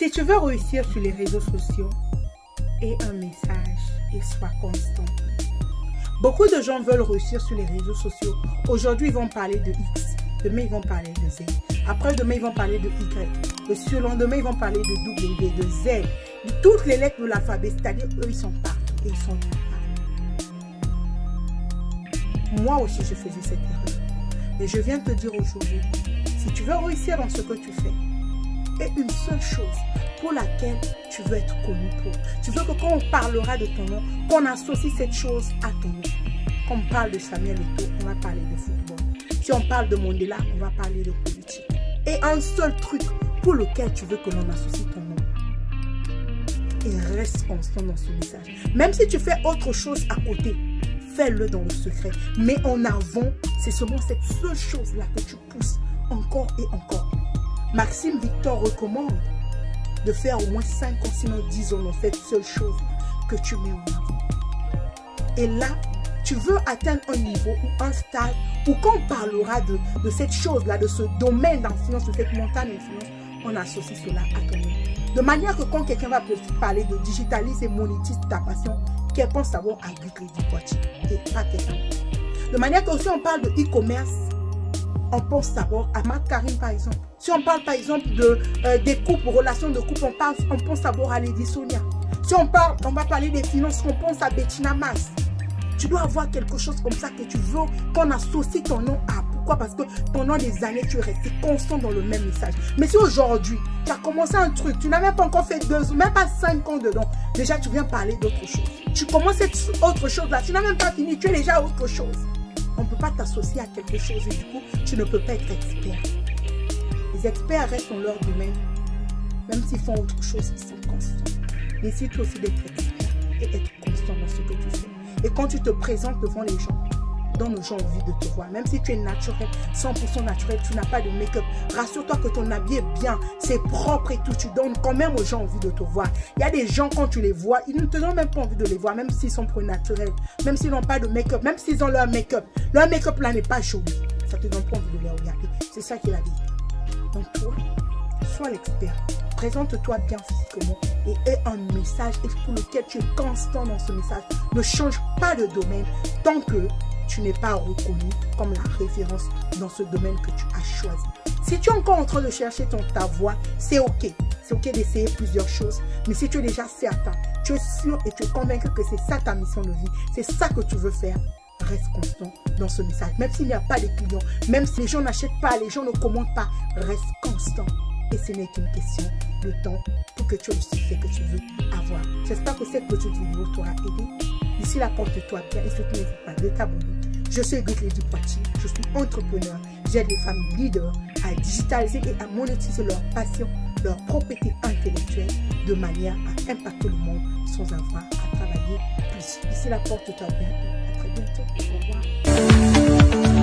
Si tu veux réussir sur les réseaux sociaux, aie un message et sois constant. Beaucoup de gens veulent réussir sur les réseaux sociaux. Aujourd'hui, ils vont parler de X. Demain, ils vont parler de Z. Après-demain, ils vont parler de Y. Le surlendemain, ils vont parler de W, de Z. De toutes les lettres de l'alphabet. C'est-à-dire, eux, ils sont partout. Et ils sont partout. Moi aussi, je faisais cette erreur. Mais je viens te dire aujourd'hui, si tu veux réussir dans ce que tu fais, et une seule chose pour laquelle tu veux être connu pour. Tu veux que quand on parlera de ton nom, qu'on associe cette chose à ton nom. Quand on parle de Samuel Eto'o, on va parler de football. Si on parle de Mandela, on va parler de politique. Et un seul truc pour lequel tu veux que l'on associe ton nom. Et reste constant dans ce message. Même si tu fais autre chose à côté, fais-le dans le secret. Mais en avant, c'est seulement cette seule chose-là que tu pousses encore et encore. Maxime Victor recommande de faire au moins 5 ans, sinon 10 ans dans cette seule chose que tu mets en avant. Et là, tu veux atteindre un niveau ou un stade où quand on parlera de cette chose-là, de ce domaine d'influence, de cette montagne d'influence, on associe cela à ton nom. De manière que quand quelqu'un va parler de digitalise et monétise ta passion, qu'elle pense savoir à Guy Dupoitier et pas quelqu'un. De manière que si on parle de e-commerce, on pense d'abord à Marc Karim par exemple. Si on parle par exemple des couples, relations de couple, on pense d'abord à Lady Sonia. Si on va parler des finances, on pense à Bettina Mas. Tu dois avoir quelque chose comme ça que tu veux qu'on associe ton nom à. Pourquoi? Parce que pendant des années, tu es resté constant dans le même message. Mais si aujourd'hui, tu as commencé un truc, tu n'as même pas encore fait 2 ou même pas 5 ans dedans, déjà tu viens parler d'autre chose. Tu commences cette autre chose là, tu n'as même pas fini, tu es déjà autre chose. On ne peut pas t'associer à quelque chose et du coup, tu ne peux pas être expert. Les experts restent dans leur domaine. Même s'ils font autre chose, ils sont constants. Décide-toi aussi d'être expert et être constant dans ce que tu fais. Et quand tu te présentes devant les gens, donne aux gens envie de te voir. Même si tu es naturel, 100% naturel, tu n'as pas de make-up. Rassure-toi que ton habit est bien, c'est propre et tout. Tu donnes quand même aux gens envie de te voir. Il y a des gens, quand tu les vois, ils ne te donnent même pas envie de les voir, même s'ils sont pro naturels, même s'ils n'ont pas de make-up, même s'ils ont leur make-up. Leur make-up là n'est pas joli. Ça te donne pas envie de les regarder. C'est ça qui est la vie. Donc toi, sois l'expert. Présente-toi bien physiquement et aie un message pour lequel tu es constant dans ce message. Ne change pas de domaine tant que tu n'es pas reconnu comme la référence dans ce domaine que tu as choisi. Si tu es encore en train de chercher ta voie, c'est ok. C'est ok d'essayer plusieurs choses. Mais si tu es déjà certain, tu es sûr et tu es convaincu que c'est ça ta mission de vie, c'est ça que tu veux faire, reste constant dans ce message. Même s'il n'y a pas de clients, même si les gens n'achètent pas, les gens ne commandent pas, reste constant. Et ce n'est qu'une question de temps pour que tu aies le succès que tu veux avoir. J'espère que cette petite vidéo t'aura aidé. D'ici là, porte-toi bien et surtout n'hésite pas de t'abonner. Je suis Guy Dupoitier, je suis entrepreneur. J'aide les femmes leaders à digitaliser et à monétiser leur passion, leur propriété intellectuelle de manière à impacter le monde sans avoir à travailler plus. D'ici là, porte-toi bien et à très bientôt. Au revoir.